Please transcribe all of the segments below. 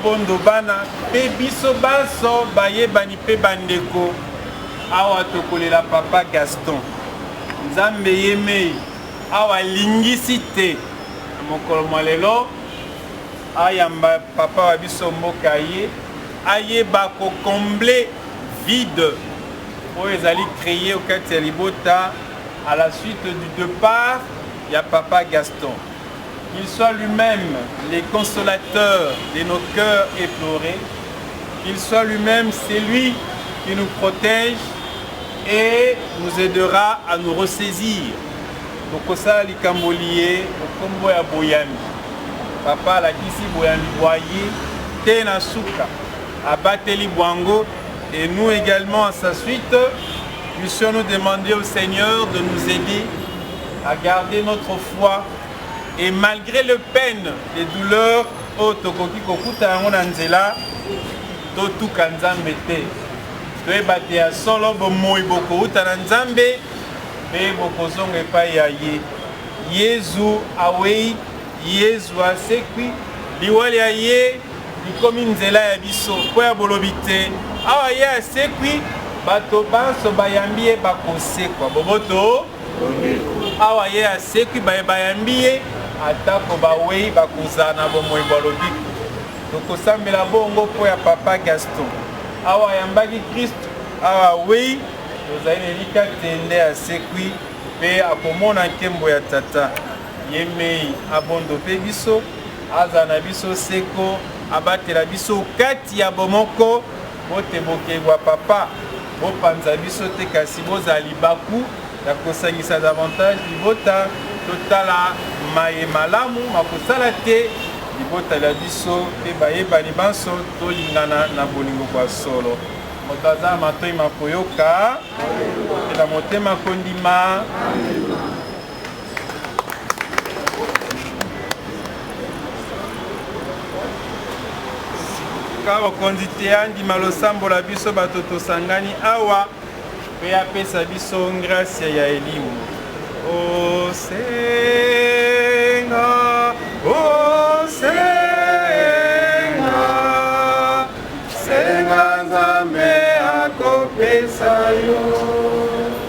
bondo bana pe biso baso bayebani pe bandeko awa tokolela papa Gaston nzambe yemei awa lingisi te mokolo malelo ayamba papa wa biso mboka ye ayeba ko combler vide oyo ezali créé au kati ya libota à la suite du départ il y a papa Gaston. Qu'il soit lui-même le consolateur de nos cœurs éplorés, qu'il soit lui-même celui qui nous protège et nous aidera à nous ressaisir. Tokosa likambolie okombo ya boyami. Papa la kisi boyami boye tena suka abateli bwango et nous également à sa suite puissions nous demander au Seigneur de nous aider à garder notre foi. Et malgré le peine, les douleurs, otokoki kokuta yango na nzela totuka nzambe te. Toyebate ya solo bomoi bokouta na nzambe pe bokozonga epai ya ye. Yezu awei, Yezu asekwi, liwali ya ye likomi nzela ya biso po ya bolobi te. Awa ye asekwi, bato banso bayambi ye bakosekwa. Boboto awa ye asekwi bayambi ye atako bawei bakozana bomoi balobi tokosambela bongo po ya papa Gaston awa yambaki Christ awa wei tozali nelika tende asekwi pe akomona nkembo ya tata yemei abondo pe biso aza na biso seko abatela biso kati ya bomoko bote bokebwa papa bopanza biso te kasi bozali baku ya kosangisa davantage libota totala maye malamu makosala te libota la biso pe bayebani banso tolingana na bolingo kwa solo moto aza matoi makoyoka na motema kondima ka okonzi te andima losambo la biso bato tosangani awa pe apesa biso grâce ya elimu. O Senga, Senga Nzambe akopesa yo.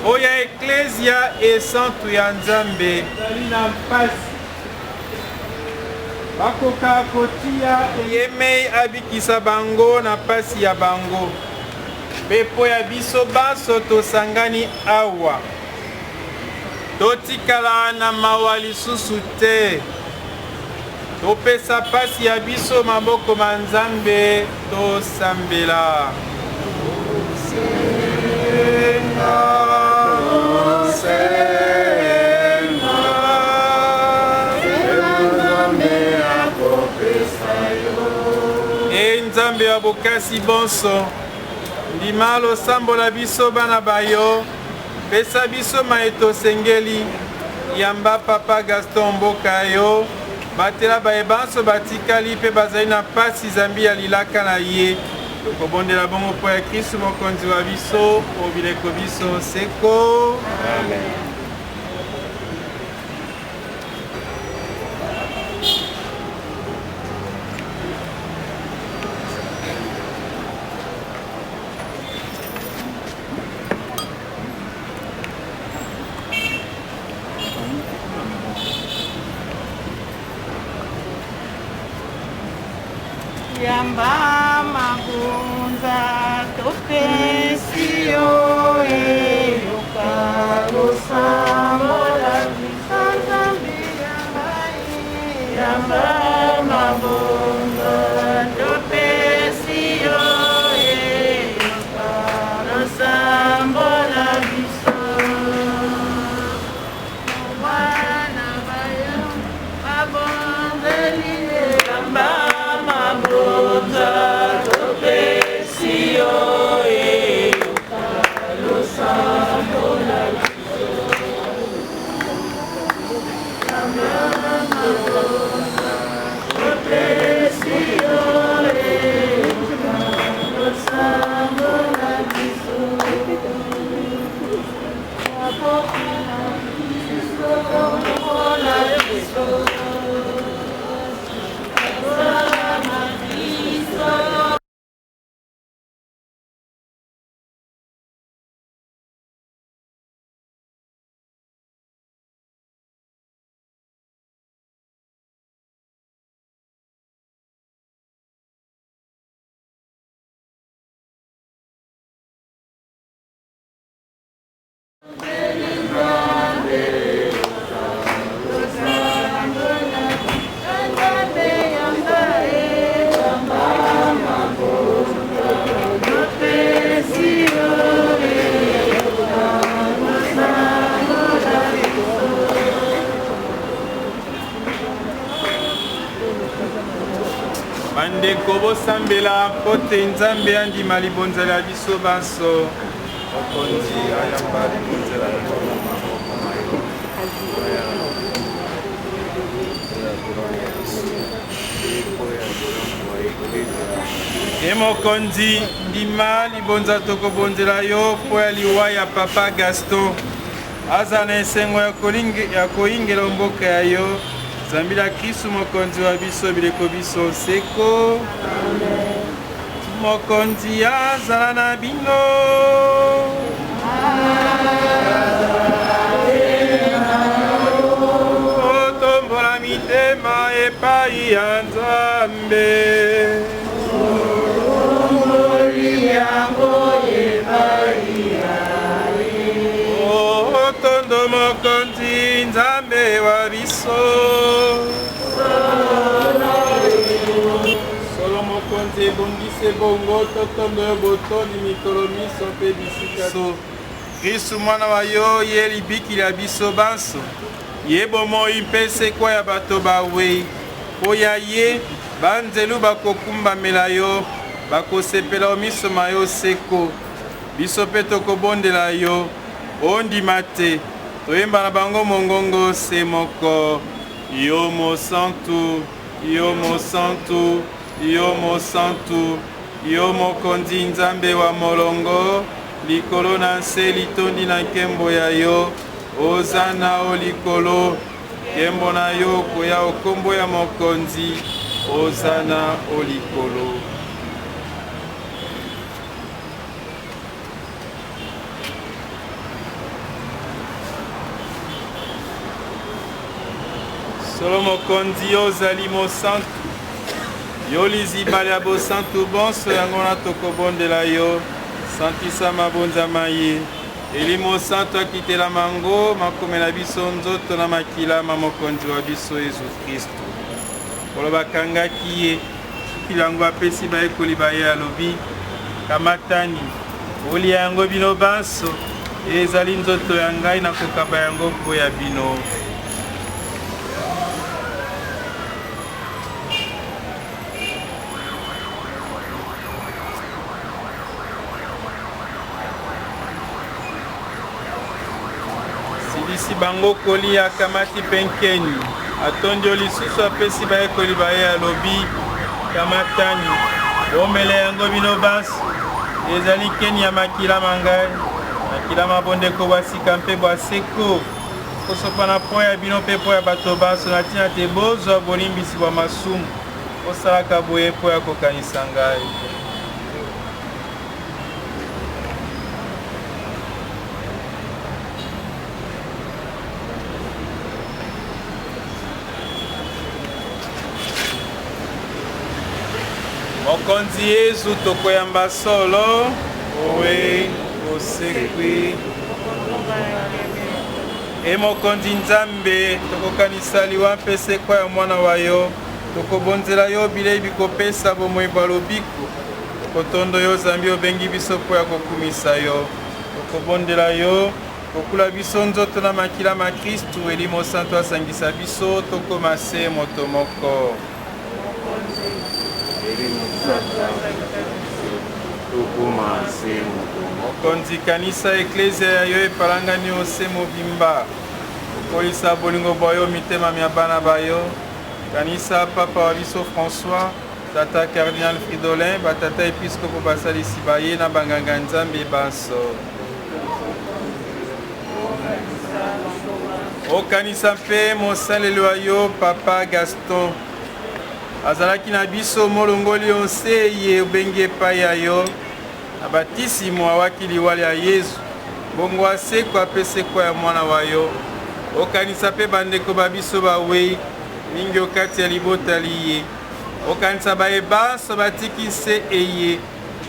Oya Ecclesia e santu ya Nzambe na mpasi bakoka kotia yemei abikisa bango na pasi ya bango pepo ya biso baso tosangani awa totikala na mawa lisusu te topesa pasi ya biso maboko ma Nzambe tosambela Nzambe ya bokasi bonso ndima losambola biso bana bayo pesa biso maeto sengeli yamba papa Gaston mboka yo batela bayebanso batikali pe bazali na pasi zambi ya lilaka na ye tokobondela bongo po ya Kristo mokonzi wa biso obileko biso seko amen. Yamba magunza topesio yukaro samola Nzambe yamba magunza topesio yukaro samola biso wana bayo babondeli yamba bosambela pote nzambe andima libonzela ya biso banso mokonzi ayamba libonzela ye mokonzi ndima libonza tokobonzela yo mpo ya liwa ya papa Gaston aza na esengo ya koyingela mboka ya yo zambila Kristu mokonzi wa biso bileko biso seko mokonzi azala na bino otombola mitema epai ya Nzambe otondo mokonzi Nzambe wa biso solo mokonzi ebongise bongo totondo yo botoni mikolo miso mpe bisika so Kristu mwana wa yo ye libikili ya biso banso ye bomoi mpe sekwa ya bato bawei mpo ya ye banzelu bakokumbamela yo bakosepela omiso ma yo seko biso mpe tokobondela yo ondima te toyemba na bango mongongo se moko yo mosantu yo mosantu yo mosantu yo mokonzi Nzambe wa molongo likolo na nse litondi na nkembo ya yo ozana o likolo nkembo na yo koya okombo ya mokonzi ozana o likolo solo mokonzi yo ozali mosantu yo lizibala ya bosantu bonso yango na tokobondela yo santisa mabonzama ye eli mosantu akitela mango makomela biso nzoto na makilama mokonzi wa biso Yesu Kristu kolo bakangaki ye soki yango apesi bayekoli baye alobi kamatani olia yango bino banso ezali nzoto ya ngai nakokaba yango mpo ya bino silisi bango kolia kamati penkeni atondi lisusu apesi bayekoli baye alobi kamatani bomela yango bino banso ezali keni ya makilama ngai makilama bondeko bwasika mpe bwaseko kosopa na po ya bino mpe po ya bato banso na ntina te bozwa bolimbisi bwa masumu osalaka boye po ya kokanisa ngai mokonzi Yesu tokoyamba solo owe osekwi e mokonzi Nzambe tokokanisa liwa mpe sekwa ya mwana wa yo tokobonzela yo bilei bikopesa bomoi bwa lobiko tokotondo yo Zambi obengi biso mpo ya kokumisa yo tokobondela yo kokula biso nzoto na makilama Kristu eli mosantu asangisa biso tokoma se moto moko mokonzi kanisa eklezia ya yo epalangani ose mobimba kokolisa bolingo bwa yo mitema mya bana bayo kanisa papa wa biso François tata cardinal Fridolin batata episkopo basalisi baye na banganga Nzambe banso okanisa mpe mosalelo ya yo papa Gaston azalaki na biso molongoli onse ye obengi epai ya yo na batisimo awaki liwala ya Yesu bongo aseko apesekwa ya mwana wa yo okanisa mpe bandeko babiso bawei mingi okati ya libotali ye okanisa baye banso batiki nse eye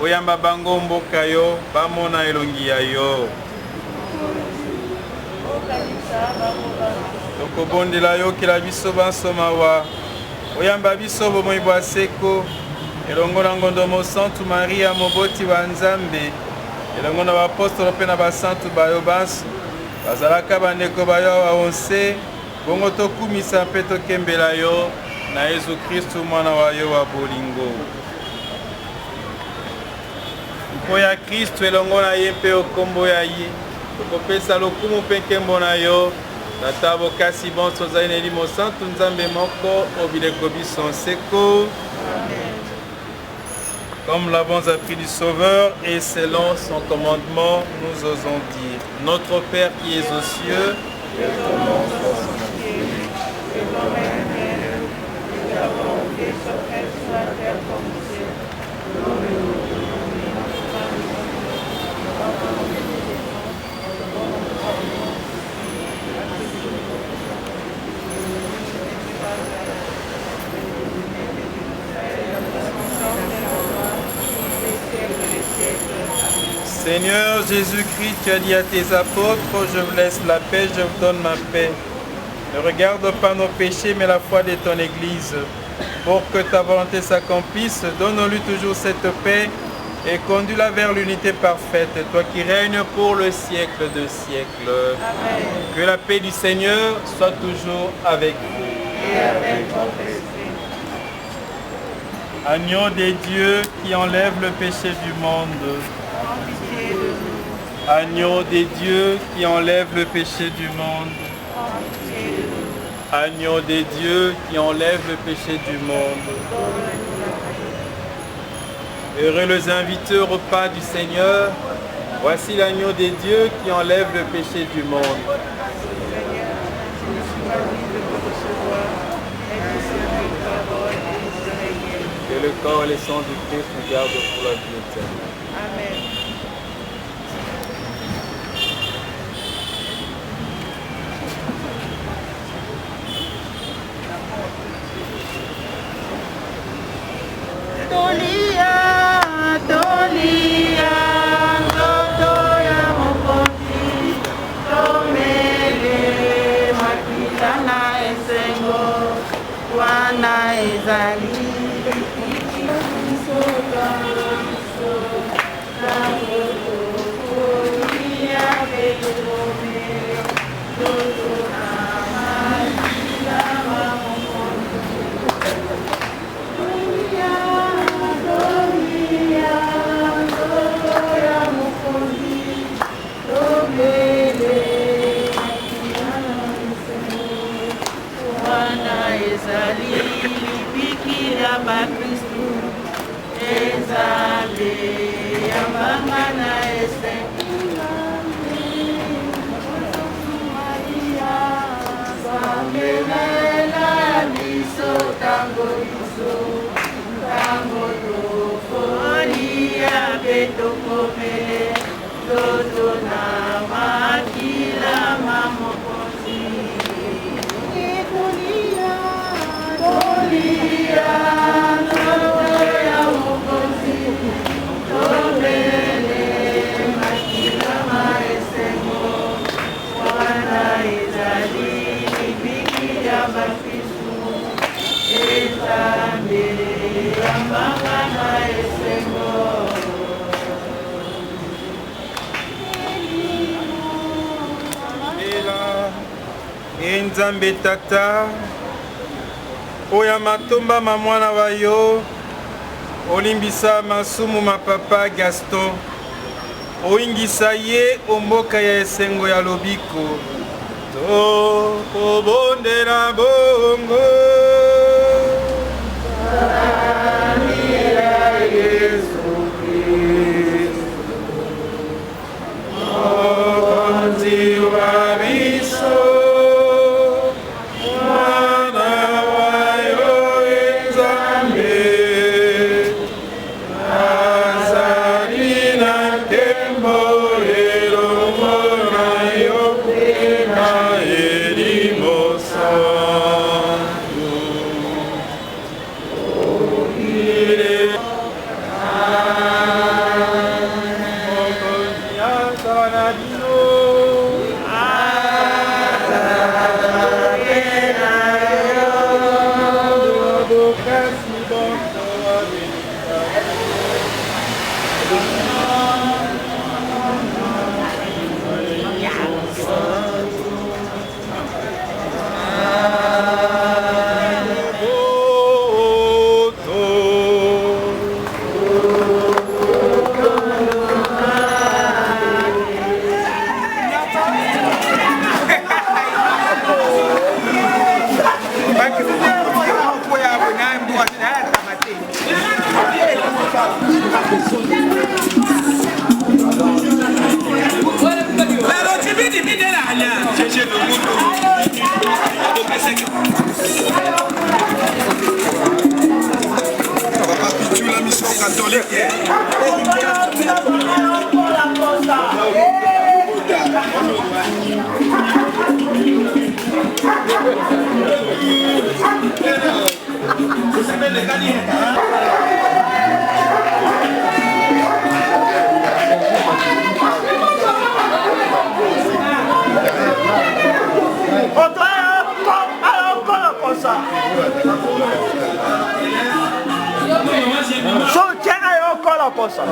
oyamba bango mboka yo bamona elongi ya yo tokobondela yo kela biso banso mawa oyamba biso bomoi bwa seko elongo na ngondo mosantu Maria moboti wa Nzambe elongo na baapostolo mpe na basantu bayo banso bazalaka bandeko bayo awa onse bongo tokumisa mpe tokembela yo na Yesu Kristu mwana wa yo wa bolingo Oya Kristo elongo na ye mpe okombo ya ye tokopesa lokumu mpe nkembo na yo tata bokasi bonso ozali na elimo santu nzambe moko obileko biso nseko. Comme l'avons appris du Sauveur et selon son commandement, nous osons dire: Notre Père qui es aux cieux, que ton nom soit sanctifié, que ton règne vienne, que ta volonté soit faite sur la terre comme au ciel. Donne-nous aujourd'hui notre pain de ce jour. Pardonne-nous nos offenses, comme nous pardonnons aussi à ceux qui nous ont offensés. Ne nous laisse pas faire Seigneur Jésus-Christ, tu as dit à tes apôtres, je vous laisse la paix, je vous donne ma paix. Ne regarde pas nos péchés, mais la foi de ton Église. Pour que ta volonté s'accomplisse, donne-lui toujours cette paix et conduis-la vers l'unité parfaite, toi qui règnes pour le siècle de siècles. Amen. Que la paix du Seigneur soit toujours avec vous. Et avec votre esprit. Agneau des dieux qui enlève le péché du monde. Agneau des dieux qui enlève le péché du monde. Agneau des dieux qui enlève le péché du monde. Heureux les invités au repas du Seigneur. Voici l'agneau des dieux qui enlève le péché du monde. Que le corps et le sang du Christ nous gardent pour la vie éternelle. Amen. Tolia, ndoto ya Mokozi, tomele makila na esengo, wana ezali. Nzambe tata oya matomba mamwana wa yo olimbisa masumu mapapa Gaston oingisa ye omboka ya esengo ya lobiko to kobondela bongo Yesu Kristo mokonzi wa biso Yeah. La mission catholique. So can I all call a person?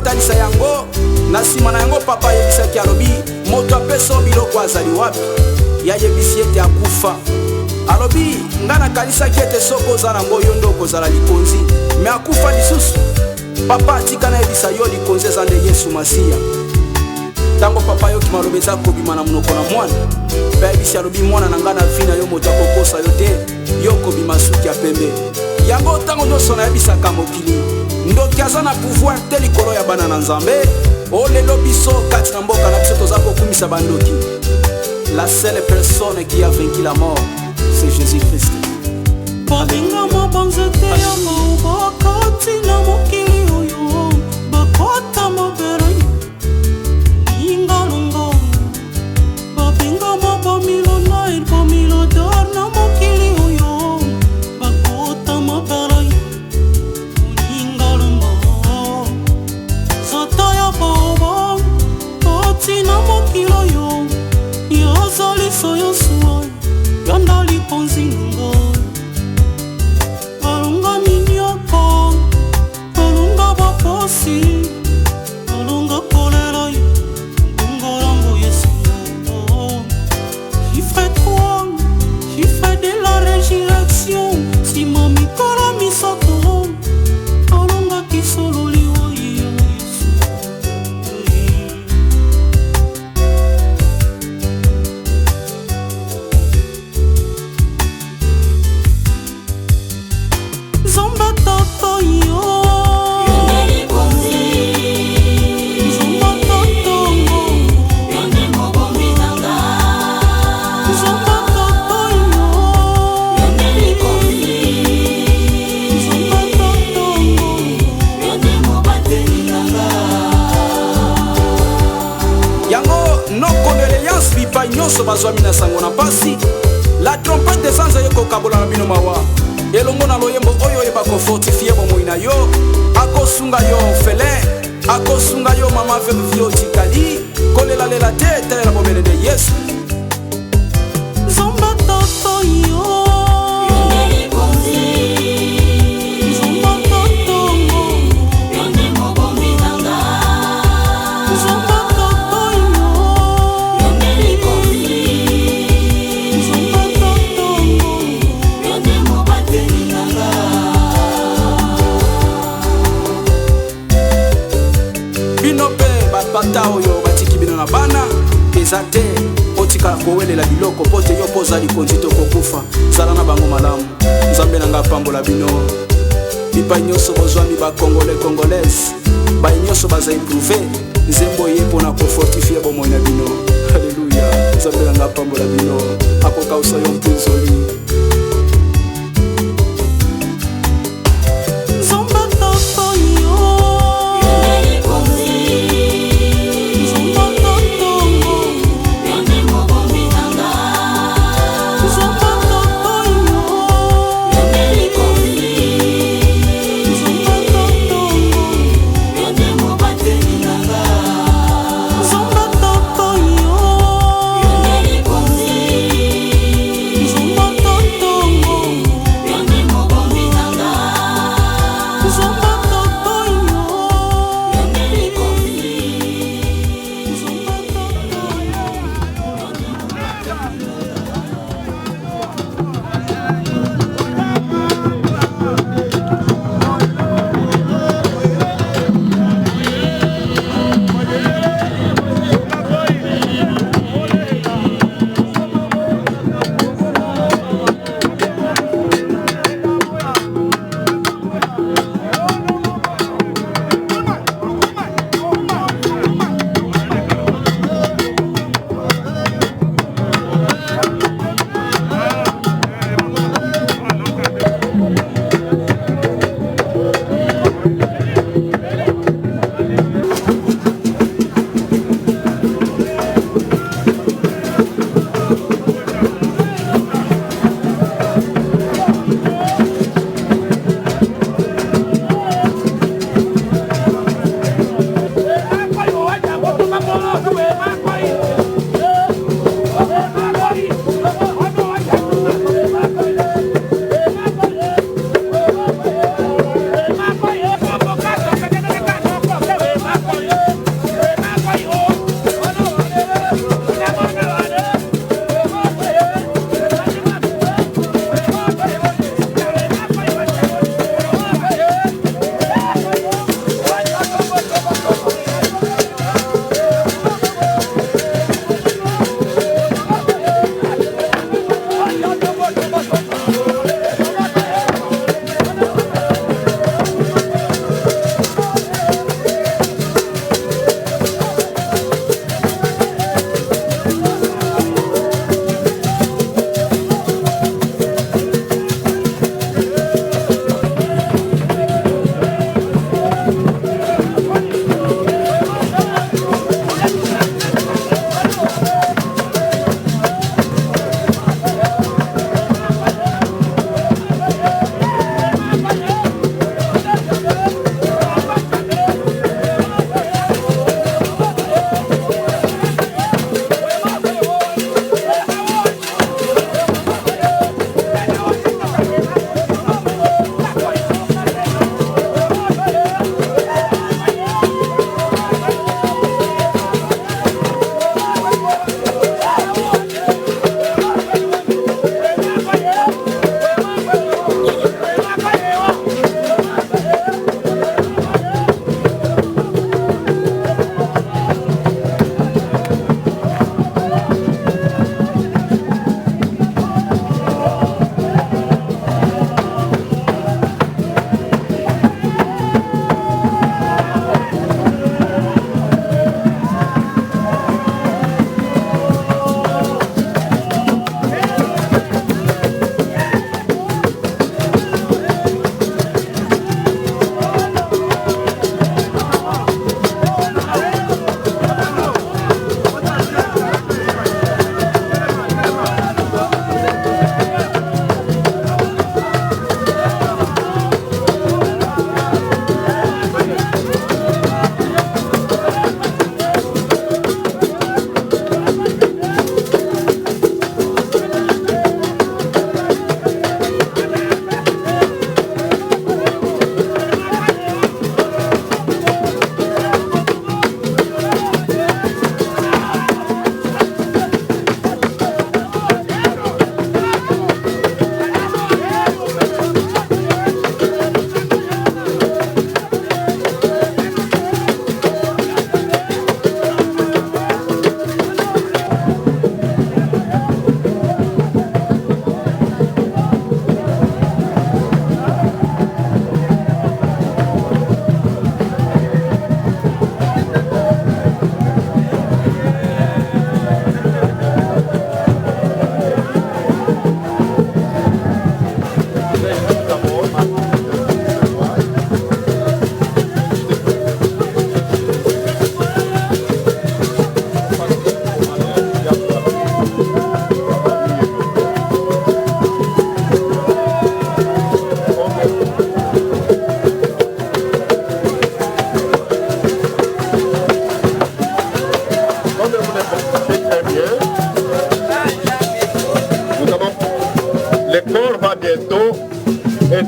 atalisa yango na nsima na yango papa ayebisaki alobi moto apesa biloko azali wapi yayebisi ete akufa alobi nga nakanisaki ete soki oza nango yo nde okozala likonzi me akufa lisusu papa atika nayebisa yo likonzi eza nde yesu masiya ntango papa ayoki maloba eza kobima na monoko na mwana mpe ayebisi alobi mwana na nga na vi na yo moto akokosa yo te yo kobima suki ya pembe yango ntango nyonso nayebisaka mokili ndoki aza na pouvoir te likolo ya bana na nzambe olelo biso kati na mboka na biso toza kokumisa bandoki la seule personne qui a vaincu la mort c'est Jésus-Christ. Babingama banzete ya mabakati na mokili oyo bakota mabere ingalongo babingama bamilona et bamilodor na mokili oyo bakota mabere ingalongo sata ya baba koti na mokili oyo yazali soyo suwa yanda likonzi ngo alunga minyoko alunga baposi alunga kolela ngolongo yesu il fait quoi il fait de la résurrection si mami kora misako alunga kisolo liwa yesu Zomba toto yo Yoneli konzi Zomba toto yo Yoneli mobomi nanga Zomba toto yo Yoneli konzi Zomba toto yo Yoneli mobateli nanga yango no condoléance bipai nyonso bazwami na sango na pasi la trompette des anges ekokabola na bino mawa elongo na loyembo oyo oyeba kofortifie bomoi na yo akosunga yo orphelin akosunga yo mama veuve vie otikali kolelalela te talela bomele de yesu Zomba toto yo Yoneli konzi Zomba toto yo Yoneli mobomi nanga Zomba toto yo Yoneli konzi Zomba toto yo Yoneli mobateli nanga bino mpe bapata oyo batiki bino na bana eza te otikala kowelela biloko mpo te yo mpo oza likonzi to kokufa zala na bango malamu nzambe na nga apambola bino bipai nyonso bozwami bacongolais bai nyonso baza eprouve nzembo ye mpona kofortifie bomoi na bino halleluya nzambe na nga apambola bino akokausa yo mpinzoli Zomba toto yo Yoneli konzi Zomba toto yo Yoneli mobomi nanga Zomba toto yo Yoneli konzi Zomba toto yo Yoneli mobateli nanga Zomba toto yo Yoneli konzi Zomba toto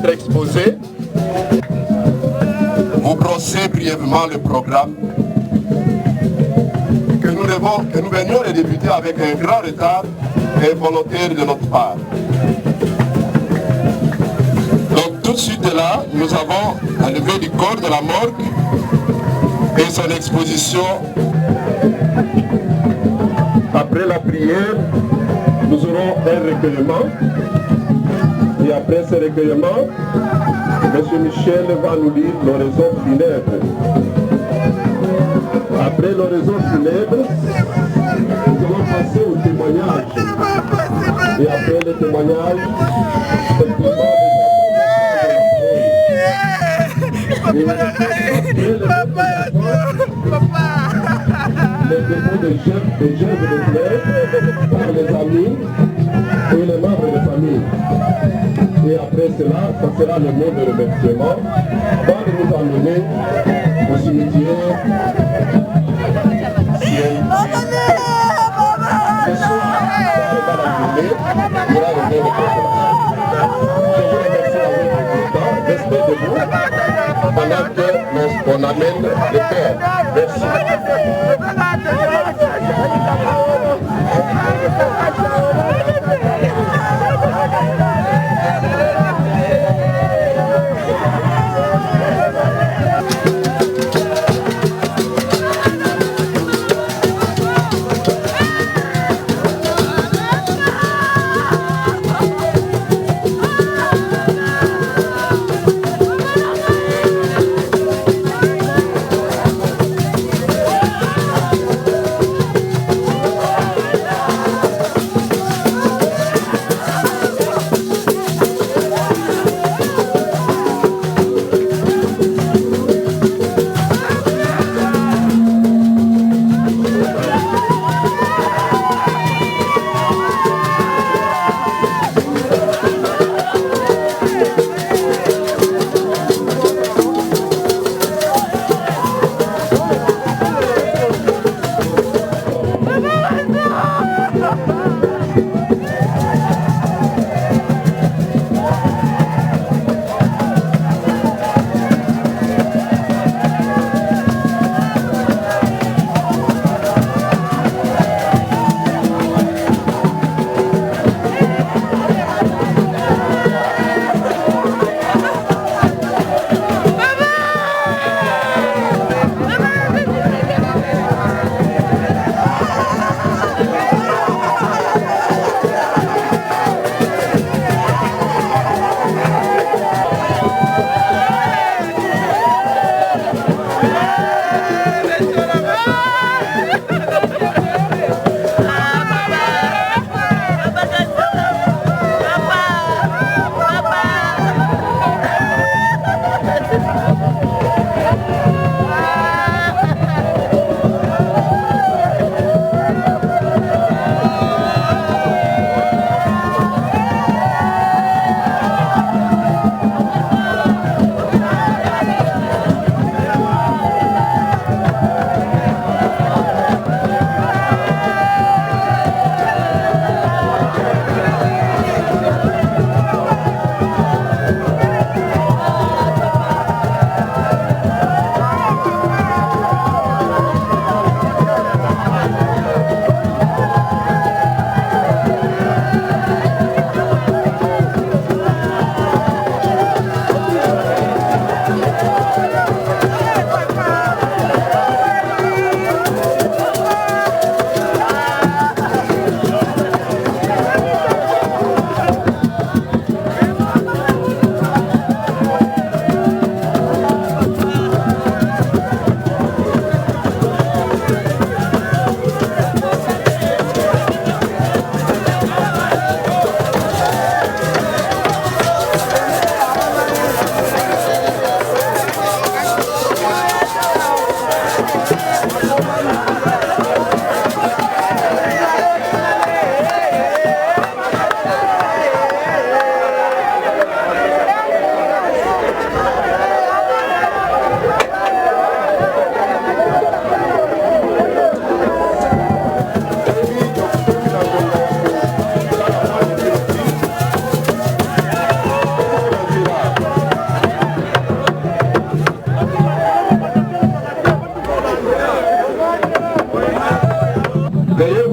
être exposé. Vous brossez brièvement le programme que nous venions de débuter avec un grand retard et volontaire de notre part. Donc tout de suite de là, nous avons la levée du corps de la morgue et son exposition. Après la prière, nous aurons un recueillement. Et après ce recueillement, M. Michel va nous lire l'oraison funèbre. Après l'oraison funèbre, nous allons passer au témoignage. Et après le témoignage, les dépôts de jeunes de fleurs par les amis et les membres de famille. Et après cela, ça sera le mot de remerciement avant de nous emmener au cimetière. Ce soir, dans la journée, il y aura le mot de conférence. Je vous remercie d'avoir pris le temps. Restez debout pendant qu'on amène le père. Merci.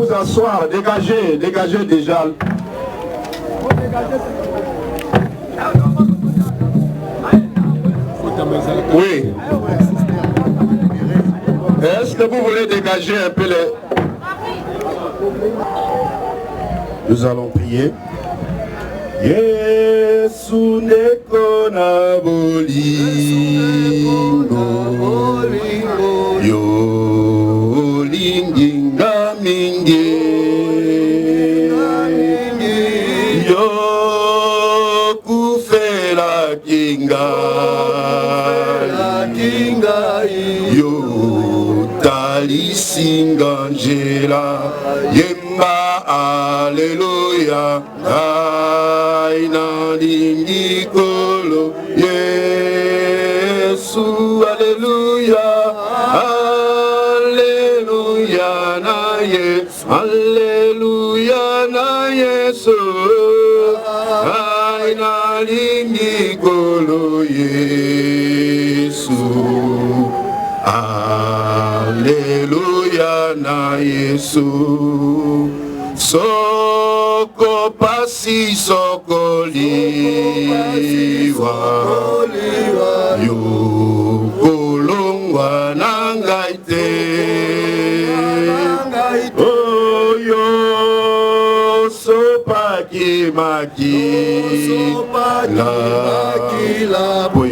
vous asseoir. Dégagez, dégagez déjà. Oui. Est-ce que vous voulez dégager un peu les... Nous allons prier. Yesu neko na bolingo yo linginga mingi yo kufela kinga yo talisinga njela yemba Alléluia, aïna lingikolo, Yesu, Alléluia, Alléluia na Yesu, Alléluia na Yesu, aïna lingikolo, Yesu, Alléluia na Yesu. Soko pasi soko liwa yo kolongwa nangaite oh yo sopaki maki la pwe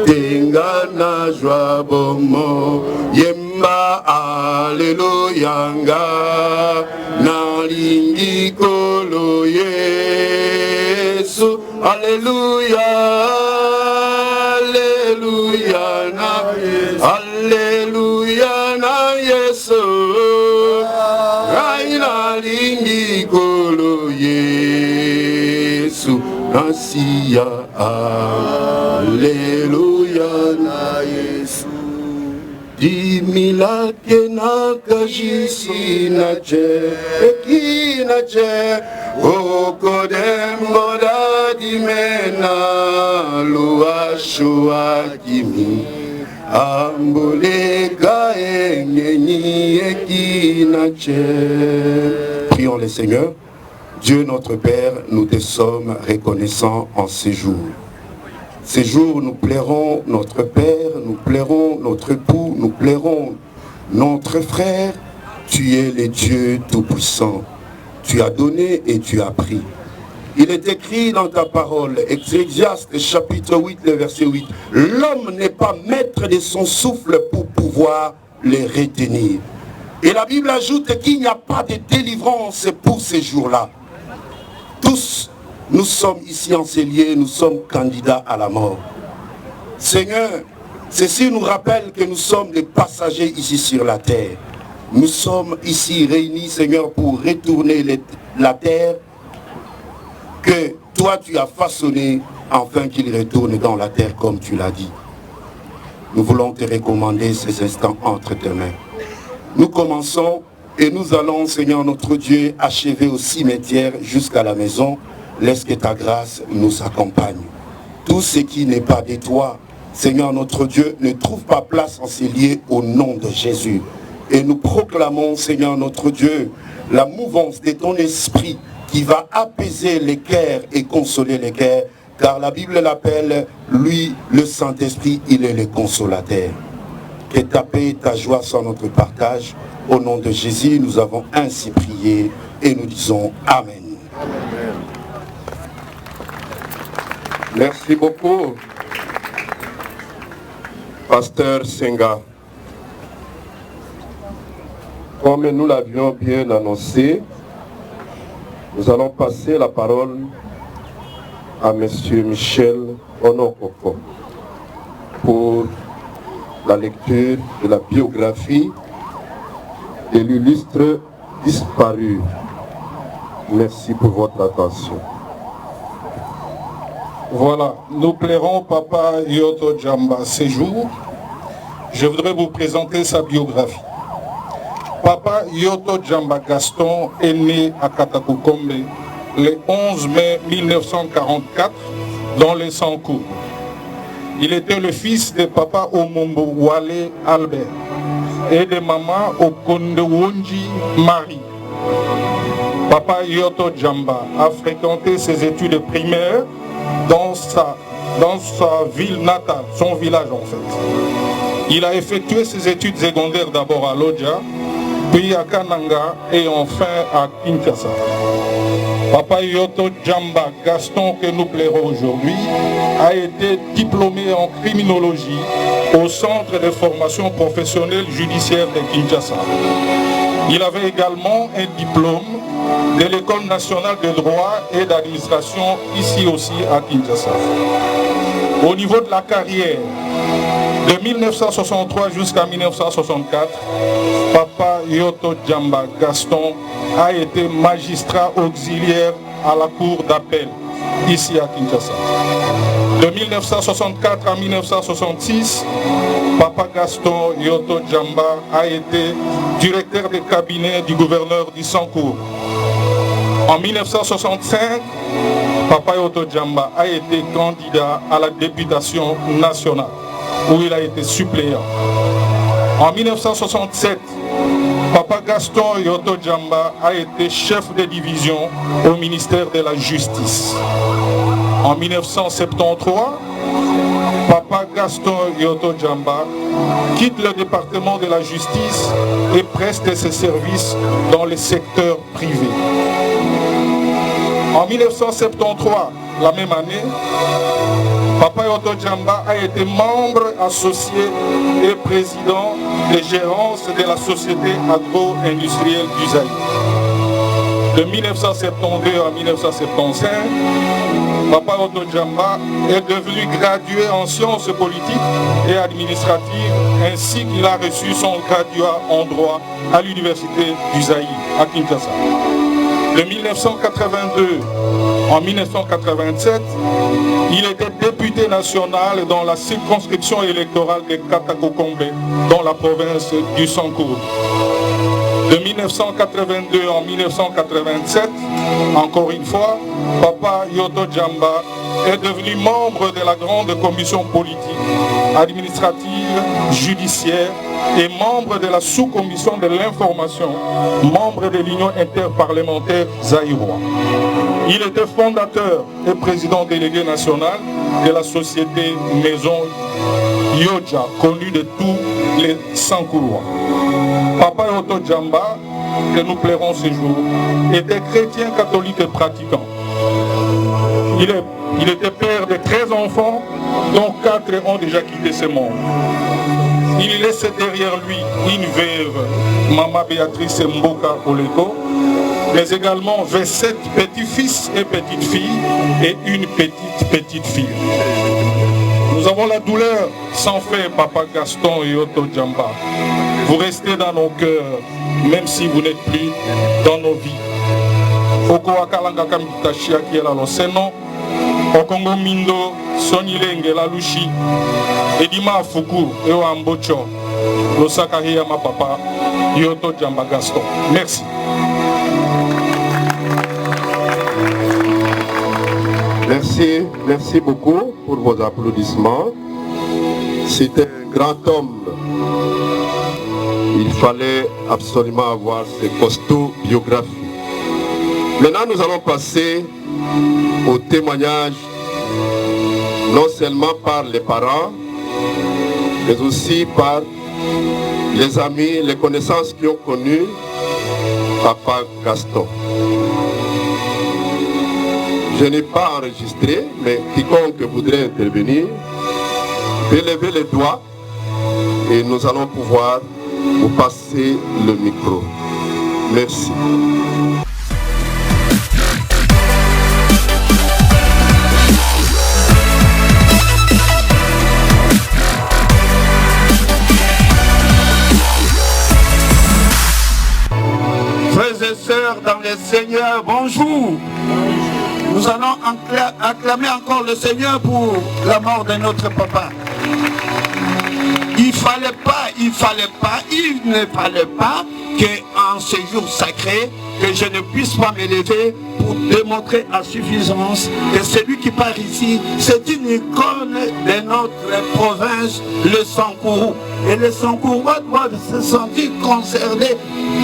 tenga na joie bomo yemba Alléluia nga nalingi kolo Yesu Alléluia Alléluia na Alléluia na Yesu Raina lingi kolo Yesu Nasiya Alléluia na Yesu Dimila kena kajisi na che ekina che oko demboda dimena luashua kimi amboleka engeni ekina che. Prions le Seigneur. Dieu notre Père, nous te sommes reconnaissants en ces jours. Ces jours, nous plairons notre Père, nous plairons notre époux, nous plairons notre frère. Tu es le Dieu Tout-Puissant. Tu as donné et tu as pris. Il est écrit dans ta parole, Ecclésiaste chapitre 8, le verset 8, l'homme n'est pas maître de son souffle pour pouvoir les retenir. Et la Bible ajoute qu'il n'y a pas de délivrance pour ces jours-là. Tous, nous sommes ici enseignés, nous sommes candidats à la mort. Seigneur, ceci nous rappelle que nous sommes des passagers ici sur la terre. Nous sommes ici réunis, Seigneur, pour retourner la terre que toi tu as façonné afin qu'il retourne dans la terre comme tu l'as dit. Nous voulons te recommander ces instants entre tes mains. Nous commençons et nous allons, Seigneur notre Dieu, achever au cimetière jusqu'à la maison. Laisse que ta grâce nous accompagne. Tout ce qui n'est pas de toi, Seigneur notre Dieu, ne trouve pas place en ces lieux au nom de Jésus. Et nous proclamons, Seigneur notre Dieu, la mouvance de ton esprit qui va apaiser les cœurs et consoler les cœurs, car la Bible l'appelle, lui, le Saint-Esprit, il est le consolateur. Que ta paix et ta joie soient notre partage. Au nom de Jésus, nous avons ainsi prié et nous disons Amen. Merci beaucoup, Pasteur Senga. Comme nous l'avions bien annoncé, nous allons passer la parole à M. Michel Onokoko pour la lecture de la biographie de l'illustre disparu. Merci pour votre attention. Voilà, nous plairons Papa Yoto Djamba ces jours. Je voudrais vous présenter sa biographie. Papa Yoto Djamba Gaston est né à Katakukombe le 11 mai 1944 dans les Sankour. Il était le fils de Papa Omombo Wale Albert et de maman Okondewonji Marie. Papa Yoto Djamba a fréquenté ses études primaires dans sa ville natale, son village en fait. Il a effectué ses études secondaires d'abord à Lodja, puis à Kananga et enfin à Kinshasa. Papa Yoto Djamba Gaston, que nous plairons aujourd'hui, a été diplômé en criminologie au Centre de formation professionnelle judiciaire de Kinshasa. Il avait également un diplôme de l'École nationale de droit et d'administration ici aussi à Kinshasa. Au niveau de la carrière, de 1963 jusqu'à 1964, Papa Yoto Djamba Gaston a été magistrat auxiliaire à la cour d'appel ici à Kinshasa. De 1964 à 1966, Papa Gaston Yoto Djamba a été directeur de cabinet du gouverneur du Sankour. En 1965, Papa Yoto Djamba a été candidat à la députation nationale, où il a été suppléant. En 1967, Papa Gaston Yoto Djamba a été chef de division au ministère de la Justice. En 1973, Papa Gaston Yoto Djamba quitte le département de la justice et preste ses services dans le secteur privé. En 1973, la même année, Papa Yoto Djamba a été membre associé et président de gérance de la société agro-industrielle du Zaïre. De 1972 à 1975, Papa Yoto Djamba est devenu gradué en sciences politiques et administratives, ainsi qu'il a reçu son graduat en droit à l'université du Zaïre à Kinshasa. De 1982 en 1987, il était député national dans la circonscription électorale de Katakokombe, dans la province du Sankour. De 1982 en 1987, encore une fois, Papa Yoto Djamba est devenu membre de la grande commission politique, administrative, judiciaire et membre de la sous-commission de l'information, membre de l'Union interparlementaire zaïroise. Il était fondateur et président délégué national de la société Maison Yodja, connue de tous les Sankourois. Papa Yoto Djamba, que nous plairons ce jour, était chrétien catholique et pratiquant. Il était père de 13 enfants, dont 4 ont déjà quitté ce monde. Il laissait derrière lui une veuve, Maman Béatrice Mboka Oleko, mais également 27 petits-fils et petites-filles et une petite fille. Nous avons la douleur sans fait, Papa Gaston Yoto Djamba. Vous restez dans nos cœurs, même si vous n'êtes plus dans nos vies. Oko akalanga kamitashi akiela loseno, Okongo Mindo, Sonilenge la Lushi, Edima Fuku, Eo Ambocho, Losakahiya ma papa, Yoto Djamba Gaston. Merci. Merci beaucoup pour vos applaudissements. C'est un grand homme. Il fallait absolument avoir ces costauds biographies. Maintenant, nous allons passer au témoignage, non seulement par les parents, mais aussi par les amis, les connaissances qui ont connu Papa Gaston. Je n'ai pas enregistré, mais quiconque voudrait intervenir peut lever les doigts et nous allons pouvoir vous passer le micro. Merci. Frères et sœurs dans le Seigneur, bonjour. Nous allons acclamer encore le Seigneur pour la mort de notre papa. Il ne fallait pas qu'en ces jours sacrés, que je ne puisse pas m'élever pour démontrer à suffisance que celui qui part ici, c'est une icône de notre province, le Sankourou. Et les Sankourouis doivent se sentir concernés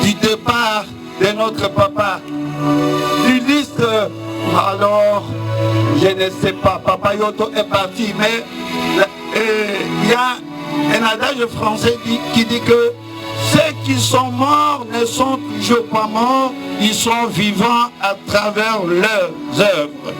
du départ de notre papa. L'illustre, alors, je ne sais pas, Papa Yoto est parti, mais il y a un adage français qui dit que ceux qui sont morts ne sont toujours pas morts, ils sont vivants à travers leurs œuvres.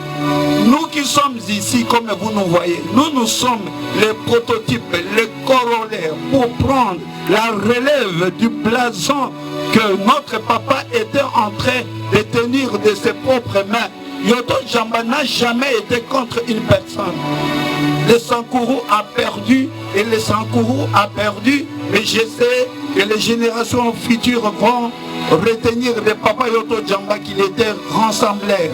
Nous qui sommes ici, comme vous nous voyez, nous sommes les prototypes, les corollaires pour prendre la relève du blason que notre papa était en train de tenir de ses propres mains. Yoto Djamba n'a jamais été contre une personne. Le Sankourou a perdu et le Sankourou a perdu, mais je sais que les générations futures vont retenir de Papa Yoto Djamba qu'il était rassembleur.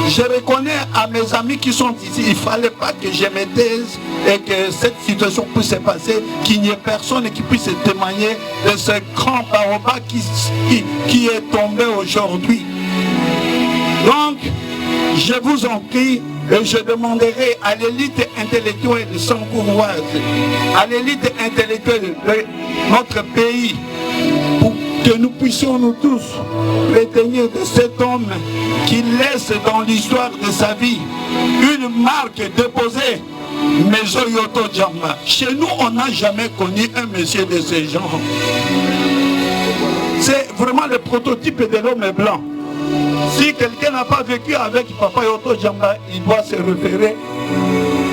Je reconnais à mes amis qui sont ici, il ne fallait pas que je me taise et que cette situation puisse se passer, qu'il n'y ait personne qui puisse témoigner de ce grand baobab qui est tombé aujourd'hui. Donc, je vous en prie, et je demanderai à l'élite intellectuelle sankourouise, à l'élite intellectuelle de notre pays, pour que nous puissions nous tous retenir de cet homme qui laisse dans l'histoire de sa vie une marque déposée. Maison Yoto Djamba. Chez nous, on n'a jamais connu un monsieur de ce genre. C'est vraiment le prototype de l'homme blanc. Si quelqu'un n'a pas vécu avec Papa Yoto Djamba, il doit se référer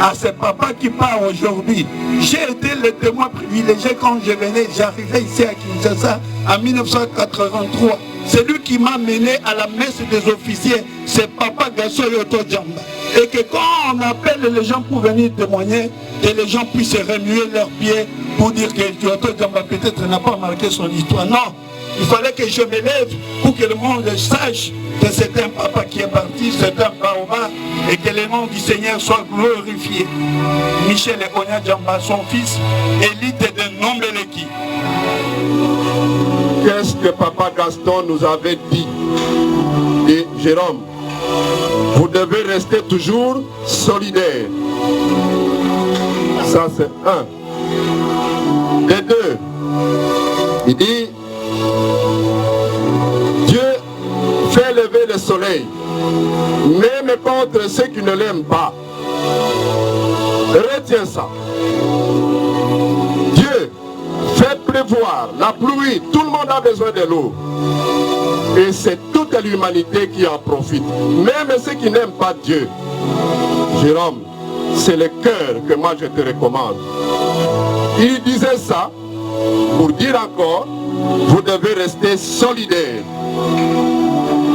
à ce papa qui part aujourd'hui. J'ai été le témoin privilégié quand j'arrivais ici à Kinshasa en 1983. C'est lui qui m'a mené à la messe des officiers, c'est Papa Gaston Yoto Djamba. Et que quand on appelle les gens pour venir témoigner, que les gens puissent remuer leurs pieds pour dire que Yoto Djamba peut-être n'a pas marqué son histoire. Non, il fallait que je m'élève pour que le monde sache que c'est un papa qui est parti, c'est un baobab, et que le nom du Seigneur soit glorifié. Michel et Onya Djamba, son fils, élite de Nombeleki. Qu'est-ce que Papa Gaston nous avait dit? Et Jérôme, vous devez rester toujours solidaire. Ça c'est un. Et deux, il dit, Dieu fait lever le soleil, même contre ceux qui ne l'aiment pas. Retiens ça. Dieu fait pleuvoir la pluie, tout le monde a besoin de l'eau. Et c'est toute l'humanité qui en profite. Même ceux qui n'aiment pas Dieu. Jérôme, c'est le cœur que moi je te recommande. Il disait ça pour dire encore, vous devez rester solidaire.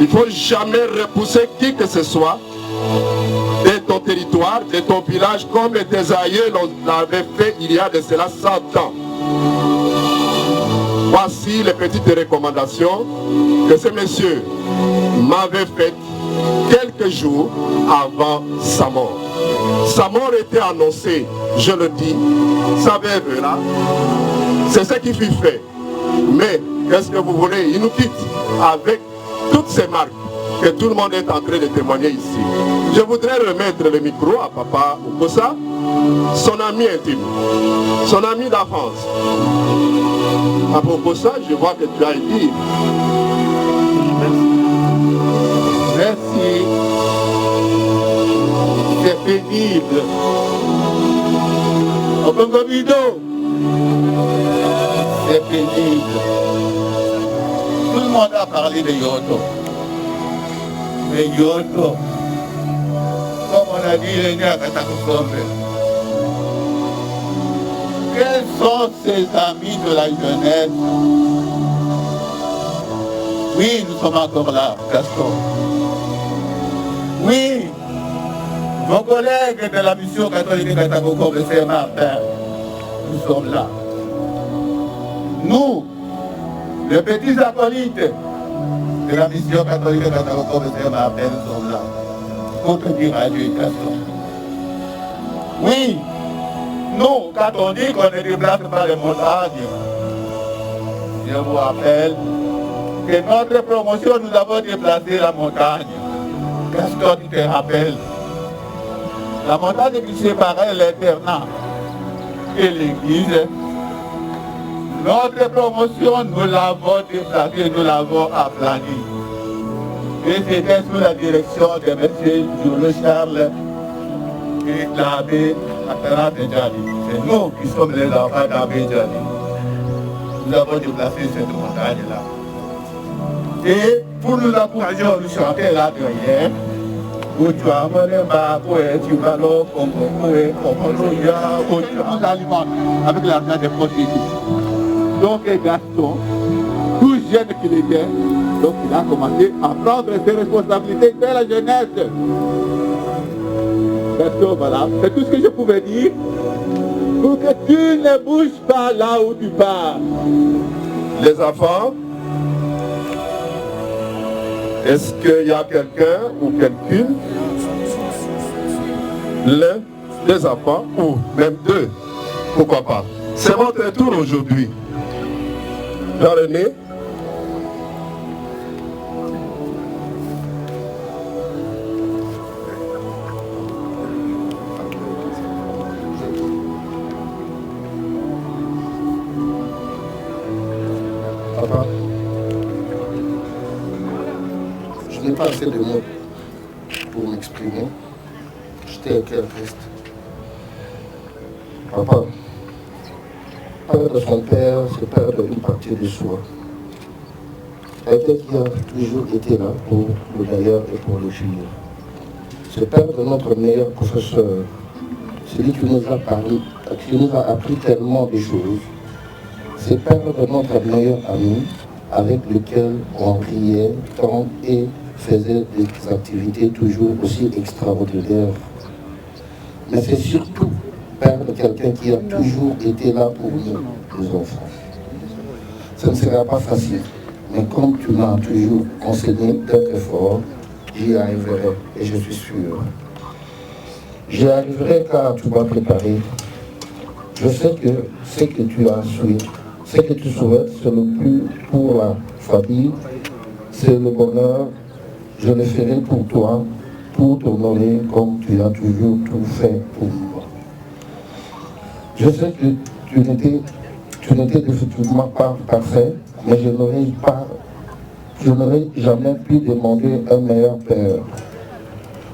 Il ne faut jamais repousser qui que ce soit de ton territoire, de ton village, comme tes aïeux l'avaient fait il y a de cela 100 ans. Voici les petites recommandations que ce monsieur m'avait faites quelques jours avant sa mort. Sa mort était annoncée, je le dis, ça verra. C'est ce qui fut fait. Mais qu'est-ce que vous voulez? Il nous quitte avec toutes ces marques que tout le monde est en train de témoigner ici. Je voudrais remettre le micro à Papa Okosa, son ami intime, son ami d'enfance. À propos de ça, je vois que tu as dit. Merci. C'est pénible. Au Congo Bido, c'est pénible. Tout le monde a parlé de Yoto. Mais Yoto, comme on a dit, il est né à Katakokombe. Quels sont ses amis de la jeunesse? Oui, nous sommes encore là, Gaston. Oui, mon collègue de la mission catholique Katakokombe, c'est Martin. Nous sommes là. Nous, les petits acolytes de la mission catholique Katakokombe, c'est Martin, nous sommes là. Pour te dire adieu, Gaston. Oui. Nous, quand on dit qu'on ne déplace pas les montagnes, Je vous rappelle que notre promotion, nous avons déplacé la montagne. Gaston, tu te rappelles? La montagne qui séparait l'internat et l'église. Notre promotion, nous l'avons déplacée, nous l'avons aplanie. Et c'était sous la direction de M. Jules Charles et l'abbé Atara Djali. C'est nous qui sommes les enfants d'abbé Djali. Nous avons déplacé cette montagne-là. Et pour nous encourager, on nous chantait là derrière. Où tu as amené ma poète, tu vas l'eau, où tu nous alimentes avec l'argent des prostituées. Donc Gaston, tout jeune qu'il était, donc il a commencé à prendre ses responsabilités dès la jeunesse. Gaston, voilà, c'est tout ce que je pouvais dire pour que tu ne bouges pas là où tu pars. Les enfants, est-ce qu'il y a quelqu'un ou quelqu'une, l'un des enfants ou même deux, pourquoi pas? C'est votre tour aujourd'hui. Jean-René. Papa, je n'ai pas assez de mots pour m'exprimer. J'étais triste. Papa, perdre son père, c'est perdre une partie de soi. Quelqu'un qui a toujours été là pour le meilleur et pour le pire. C'est perdre notre meilleur professeur, celui qui nous a appris tellement de choses. C'est perdre notre meilleur ami avec lequel on riait tant et faisait des activités toujours aussi extraordinaires. Mais c'est surtout perdre quelqu'un qui a toujours été là pour nous, les enfants. Ça ne sera pas facile, mais comme tu m'as toujours enseigné d'être fort, j'y arriverai et je suis sûr. J'y arriverai car tu m'as préparé. Je sais que ce que tu as souhaité, ce que tu souhaites, c'est le plus pour la famille, c'est le bonheur. Je le ferai pour toi, pour t'honorer comme tu as toujours tout fait pour moi. Je sais que tu n'étais définitivement pas parfait, mais je n'aurais jamais pu demander un meilleur père.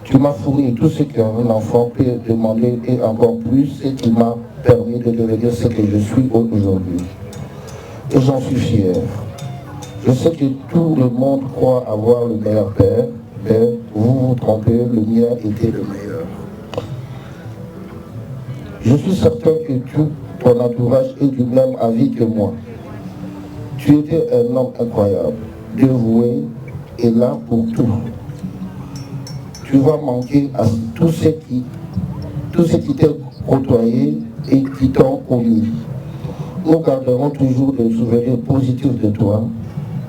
Tu m'as fourni tout ce qu'un enfant peut demander et encore plus, ce qui m'a permis de devenir ce que je suis aujourd'hui. Et j'en suis fier. Je sais que tout le monde croit avoir le meilleur père, mais vous vous trompez, le mien était le meilleur. Je suis certain que tout ton entourage est du même avis que moi. Tu étais un homme incroyable, dévoué et là pour tout. Tu vas manquer à tous ceux qui t'ont côtoyé et qui t'ont commis. Nous garderons toujours des souvenirs positifs de toi,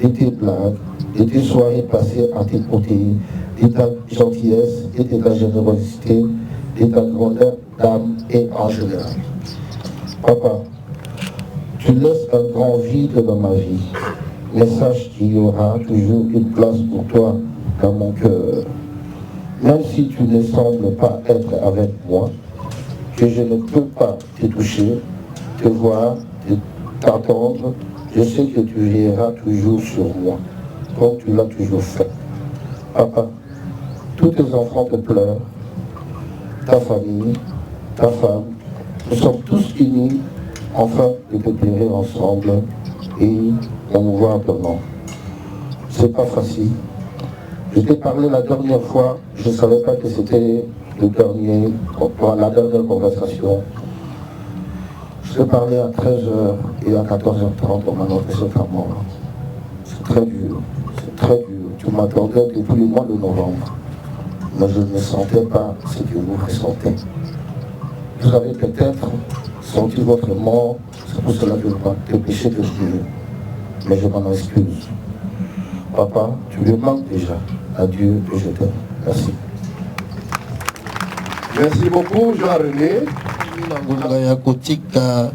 de tes blagues, de tes soirées passées à tes côtés, de ta gentillesse et de ta générosité, de ta grandeur d'âme et en général. Papa, tu laisses un grand vide dans ma vie, mais sache qu'il y aura toujours une place pour toi dans mon cœur. Même si tu ne sembles pas être avec moi, que je ne peux pas te toucher, te voir, t'entendre, je sais que tu veilleras toujours sur moi, comme tu l'as toujours fait. Papa, tous tes enfants te pleurent, ta famille, ta femme, nous sommes tous unis, enfin de te pleurer ensemble et convenablement. C'est pas facile. Je t'ai parlé la dernière fois, je ne savais pas que c'était la dernière conversation. Je t'ai parlé à 13h et à 14h30, on m'a annoncé ta mort. C'est très dur, c'est très dur. Tu m'attendais depuis le mois de novembre, mais je ne sentais pas ce que vous ressentez. Vous avez peut-être senti votre mort, c'est pour cela que je vais te pécher de dire, mais je m'en excuse. Papa, tu me manques déjà. Adieu et je t'aime. Merci. Merci beaucoup, Jean-René. ya kotika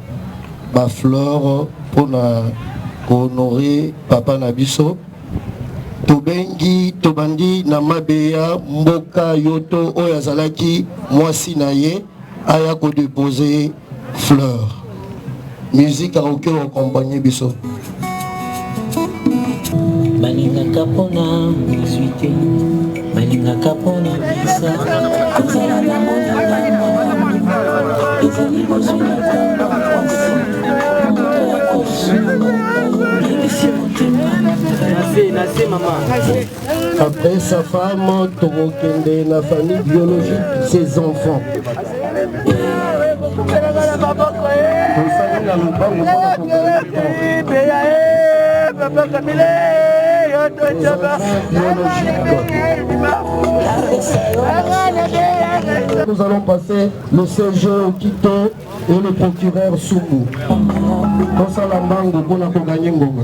baflore mpona honorer papa Nabiso. Tobengi tobandi na mabeya mboka yoto oyazalaki mwasi na ye aya ko déposer fleur. Musique à aucun accompagné biso. Balinga kapona misuite, balinga kapona bisa, kozala na mona ezali bozuna Après sa femme, Torokende, la famille biologique, ses enfants. Nous allons passer le CG au Quito et le procureur Soumou. Dans sa langue, on a gagné Ngonga.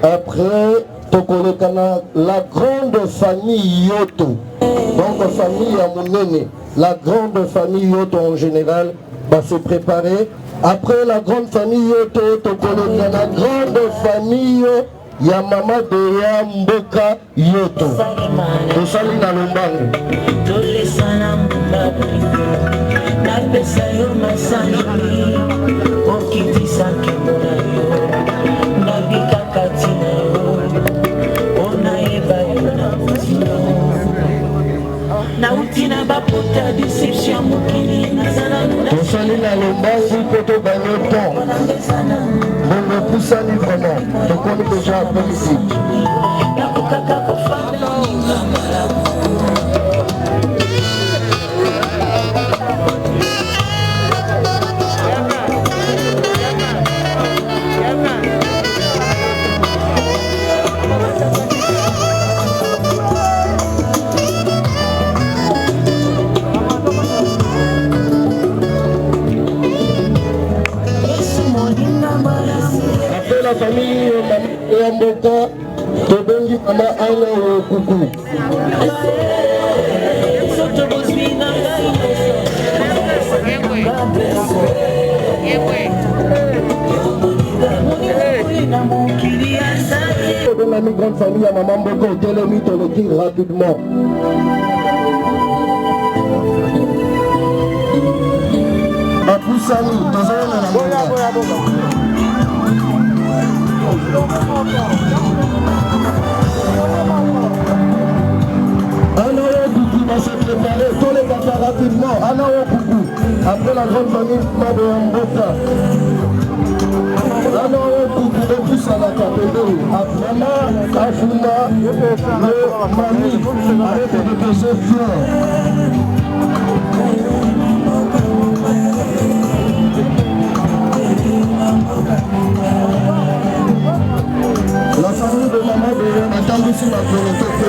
Après, Tokolekana, la grande famille Yoto, donc famille à Mounene, la grande famille Yoto en général va se préparer. Après la grande famille Yoto, Tokolekana, la grande famille Yamama Beya Mboka Yoto. Tosali na Lombango. Tosali na Lombango poto gagner temps. Bongo poussani vraiment. Tokoni déjà après ici. La famille Yamboka, Tobengi Mama Aina Kuku. La grande famille à Maman Mboko, Télémi, Toleki rapidement. Apoussani, va se préparer, tous les papas rapidement, après la grande famille de Mboka. De plus à la capelle, à Maman, à Fuma, le mari, avec des personnes la famille de Maman de attend ici la volonté de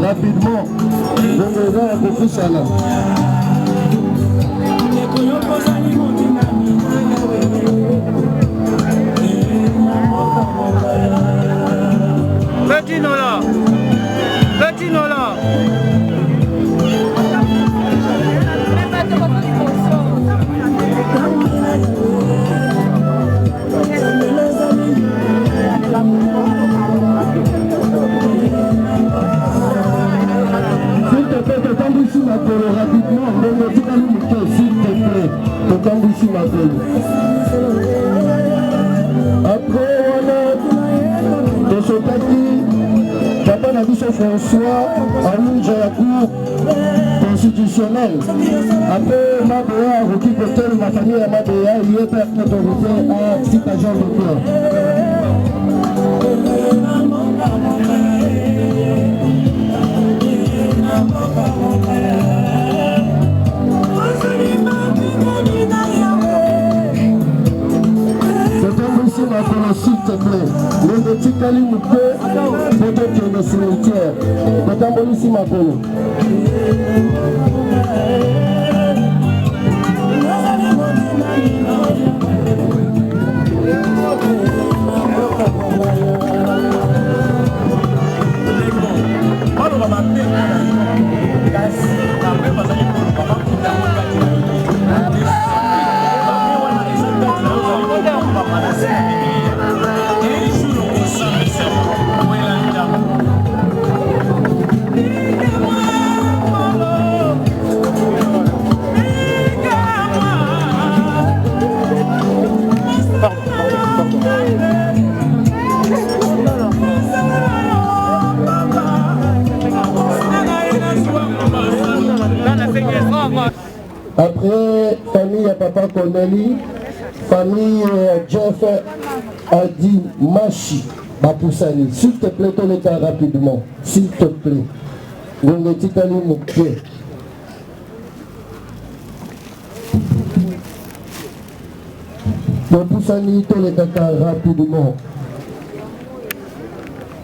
rapidement, on verra beaucoup ça là. Rapidement, s'il te plaît, après Sotaki, papa Nabiso François, Alunja ya cour constitutionnelle. Après Mabéa, Rocky Cotel, ma famille à Mabéa, il est père autorité à petit agent de cœur. S'il te plaît, le petit Kalimoupe, peut-être que le cimetière. Peut-être ici ma polo. Après, famille à papa Corneli, famille Jeff Adi Machi, Bapoussani. S'il te plaît, ton état rapidement. S'il te plaît. Ngongeti Kali Mouké. Bapoussani, ton état rapidement.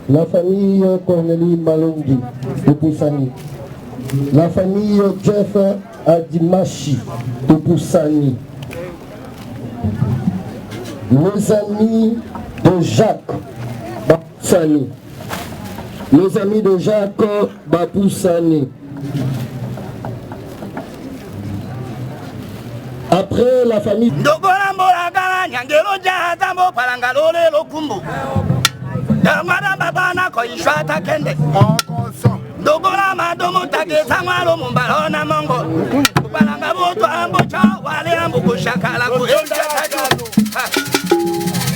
La famille Corneli Malongi, Bapoussani. La famille Jeff Adimachi de Poussani. Les amis de Jacques Bapoussani. Les amis de Jacques Bapoussani. Après la famille. Dogora madomo tage sangwalo mumbalona mongo Kupalanga boto ambocha wale ambuko shakala kuhenda tajo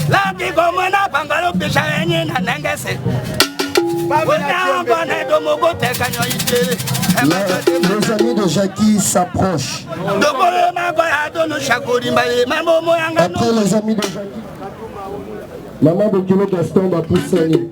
Laki komwena pangalo pisha enye na nengese Les amis de Jackie s'approchent. Après les amis de Jackie, Maman Bokilo Gaston Bapoussani.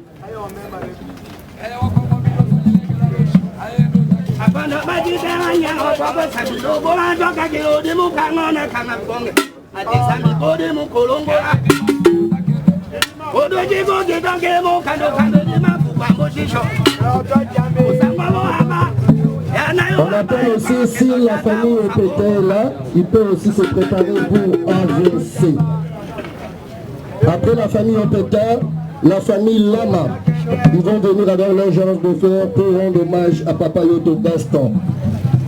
On appelle aussi, si la famille est là, il peut aussi se préparer pour AVC. Après la famille Opeta, la famille Lama, ils vont venir avec l'urgence de faire pour rendre hommage à Papa Yoto Gaston.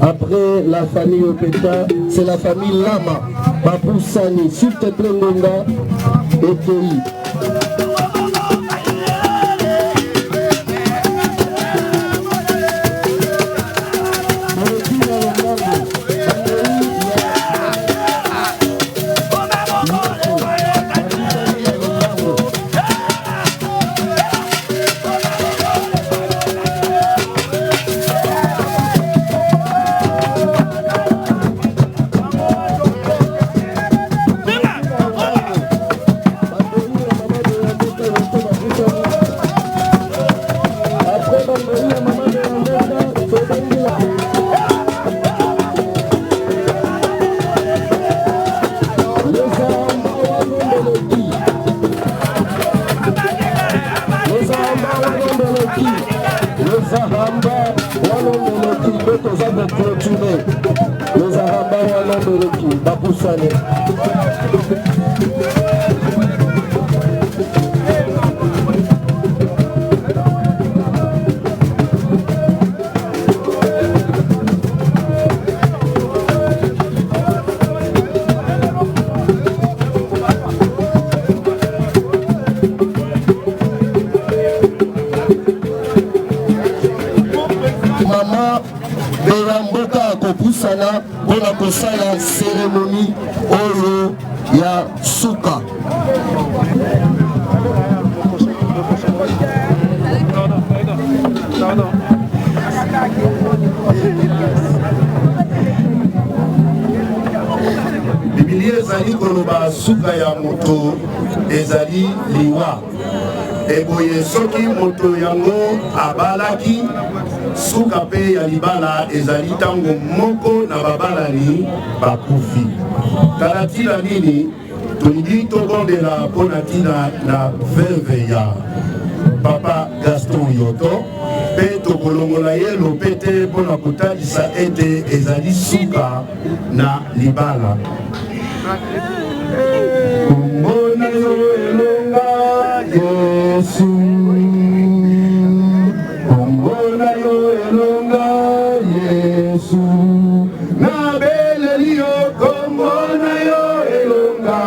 Après la famille Opeta, c'est la famille Lama, Bapoussani, s'il te plaît Ngonga et Kéi. La cérémonie Oro ya Suka. Bibilia ezali koloba suka ya moto ezali liwa. Eboye soki moto yango abalaki suka pe ya libala ezali tango moko na babalani bakufi. Kala tina nini tolingi tobondela mpona tina na veuve ya Papa Gaston Yoto pe tokolongola ye lopete mpona kotalisa ete ezali suka na libala. Kumbona yo elonga Yesu, kumbona yo elonga Yesu, na beleli yo kumbona yo elonga,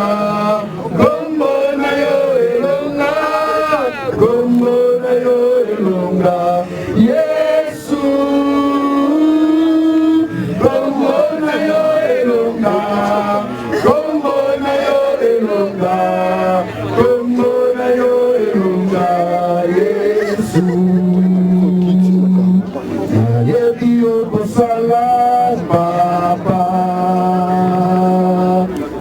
kumbona yo elonga, kumbona yo elonga Yesu, kumbona yo elonga, kumbona yo elonga, kumbona yo elonga Yesu. Nayebi yo kosala papa,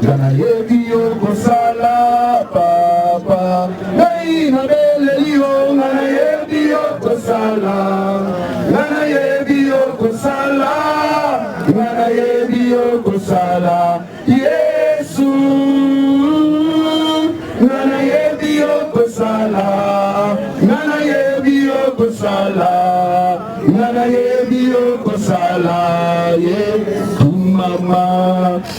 nayebi yo kosala papa, ngai nabeleli yo nayebi yo kosala, nayebi yo kosala, nayebi yo kosala Yesu, nayebi yo kosala, nayebi yo kosala, nayebi yo kosala Yesu mama,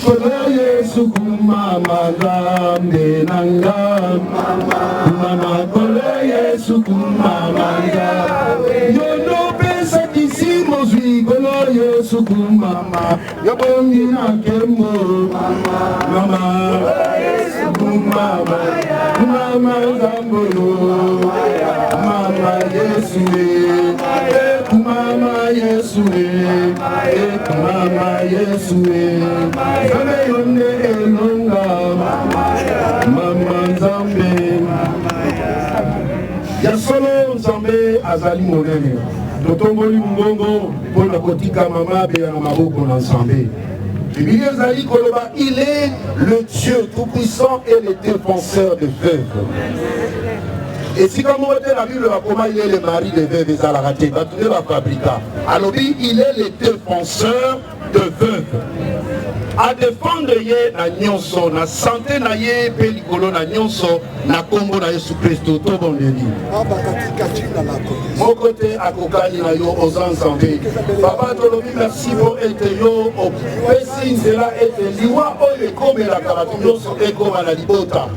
kolo Yesu kumama gambe nanga, mama kolo Yesu kumama gambe, yo no pesa kisimo zwi kolo Yesu kumama, yo bongi na kemo mama, Yesu kumama, mama zambolo, mama Yesu mama Yesu mama Yesu zame yonde elonga mama Nzambe ya solo Nzambe azali monene totomboli mungongo mpona kotika mama be na maboko na Nzambe. Bibilia ezali koloba il est le Dieu tout-puissant et le défenseur des veuves. Et si comme on était la Bible, comment il est le mari des veuves et Zalaraté, Batoune va fabriquer. Alors il est le défenseur de veuves. A défendre ye na nyonso, na santé na ye pe likolo na nyonso, na kombo na Yesu Kristo to bondeli. Mon côté akokani na yo oza Nzambe. Papa tolobi merci pour ete yo opesi nzela ete liwa oyo ekomelaka bato nyonso ekoma na libota.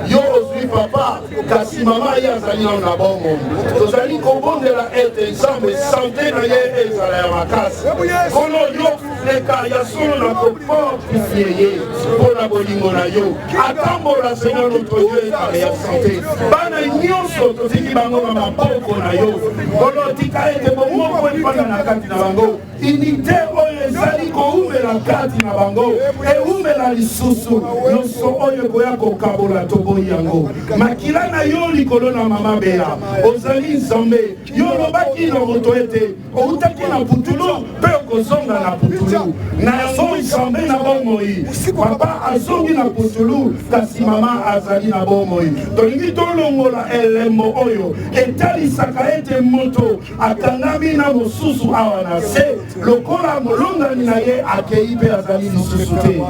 Yo ozwi papa kasi mama ye azali na bongo. Tozali kobondela ete Nzambe santé na ye ezala ya makasi. Kono yo leka ya solo na kopo pitié pour la bolingo na yo. Atambola Seigneur notre Dieu et la santé. Bana nyonso toziki bango na maboko na yo. Kono tika ete bomoko epana na kati na bango. Unité oyo ezali koumela kati na bango. Eumela lisusu. Nyonso oyo koya kokabola toboyi yango. Makila na yo likolo na mama bea. Ozali Nzambe. Yo lobaki na moto ete. Outaki na putulu. Pe okozonga na putulu. Na yango Nzambe na bomoi. Papa azongi na putulu. Kasi mama azali na bomoi. Tolingi tolongola elembo oyo. Etalisaka ete moto. Akangami na mosusu awa na se. Lokola molongani na ye akei pe azali lisusu te.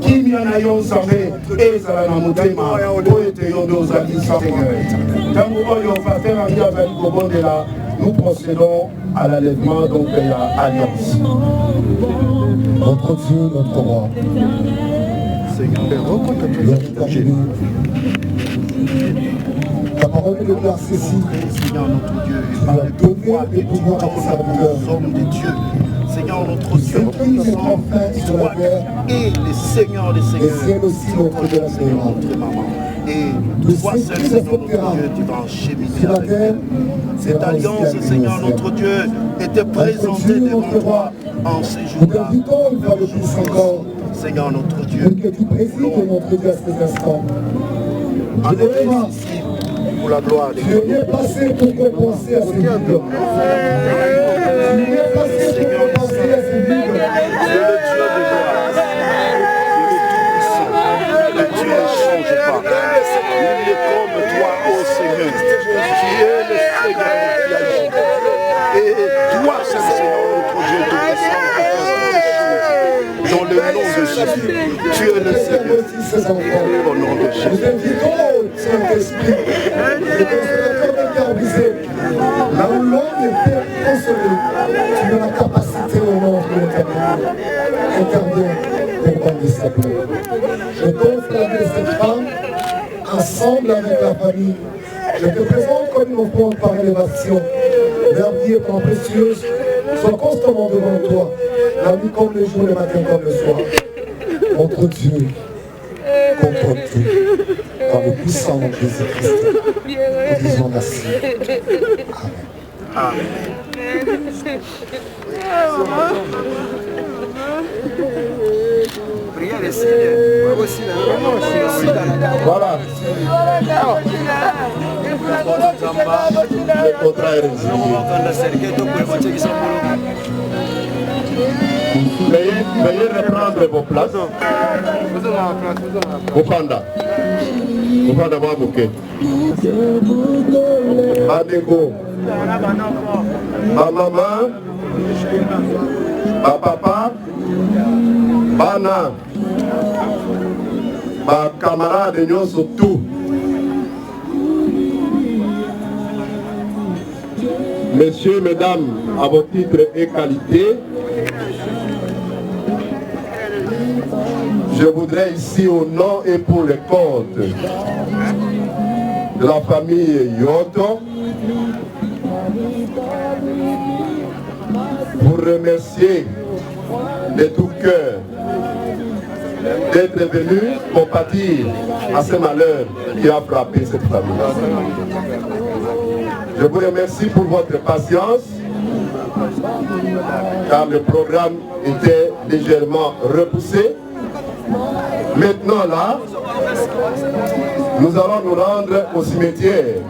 Kimia na yo Nzambe ezala na motema po ete yo nde ozali Nzambe. Tango oyo pater ami azali kobondela, nous procédons à l'enlèvement donc de l'alliance. Notre Dieu, notre roi, ta parole est de place ici. Seigneur notre Dieu, Tu as donné le pouvoir à tes serviteurs. hommes de Dieu. Seigneur notre Dieu, Tout-puissant sur la terre, et le Seigneur des et Seigneurs, ciel aussi notre de la terre. notre maman. Et toi seul, Seigneur notre Dieu, tu vas encheminer Sur la avec terre, nous. Cette alliance, Seigneur notre Dieu, était présentée devant toi en ces nous jours-là. t'invitons une fois de plus encore Seigneur notre Dieu, pour que tu précises notre Dieu à cet instant. en Je église demande ici, pour la gloire de Dieu. Tu es placé pour compenser à ces vides. Tu es placé pour compenser à ces vides. Tu es le Dieu de gloire. Le Dieu ne change pas. Il est comme toi, ô Seigneur. Tu es le Seigneur qui agit. Et toi, Seigneur, notre Dieu, tu descends dans le nom de Jésus. Tu es le Seigneur. Au nom de Jésus. Nous invitons, Saint-Esprit, le consolateur des cœurs brisés. Là où l'homme était consolé, tu as la capacité au nom de l'Éternel. Interviens pour ton disciple. Je t'offre la vie de cette femme, ensemble avec la famille. Je te présente comme une offrande par élévation. Leur vie étant précieuse, sois constamment devant toi, la nuit comme le jour, le matin comme le soir. Notre Dieu, contre tout, dans le puissant nom de Jésus-Christ, nous disons merci. Amen. Voilà. Le contrat est résilié. Veuillez reprendre vos places. Opanda. Opanda Wabuke. Adego. Ma maman. Ma papa. Bana. Ma camarade nyonso tout. Messieurs, mesdames, à vos titres et qualités, je voudrais ici au nom et pour le compte de la famille Yoto vous remercier de tout cœur d'être venu compatir à ce malheur qui a frappé cette famille. Je vous remercie pour votre patience, car le programme était légèrement repoussé. Maintenant là, nous allons nous rendre au cimetière.